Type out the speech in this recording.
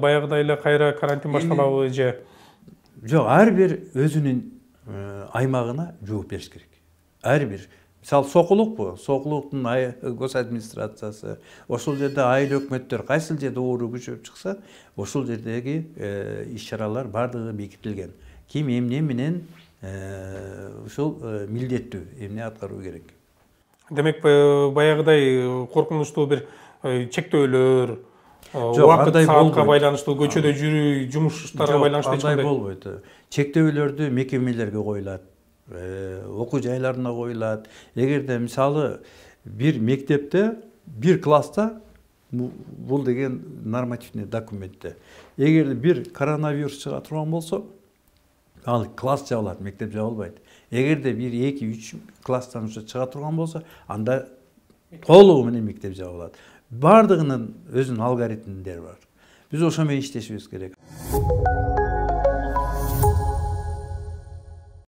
Баягыдай эле кайра карантин башталабы же? Жок, ар бир өзүнүн аймагына жооп бериш керек. Ар бир. Мисалы Сокулук бу. Сокулуктун гос администрациясы, ошол жерде айыл өкмөттөр кайсыл жерде оору күчөп чыкса, ошол жердеги иш-чаралар бардыгы бекитилген. Ким эмне менен ушул милдеттүү эмне аткаруу керек. Демек, баягыдай коркунучтуу бир чектөөлөр, убакыт саатка байланыштуу, көчөдө жүрүү, жумуштарга байланыштуу эч кандай болбойт. Чектөөлөрдү мекемелерге коюлат, окуу жайларына коюлат. Эгерде мисалы бир мектепте, бир класста бул деген нормативный документте. Эгерде бир коронавирус чыга турган болсо, ал класс жабылат, мектеп жабылбайт. Эгерде бир 2-3 класстан чыга турган болсо, анда толугу менен мектеп жабылат. Бардыгынын өзүнүн алгоритмдери бар. Биз ошо менен иштешибиз керек.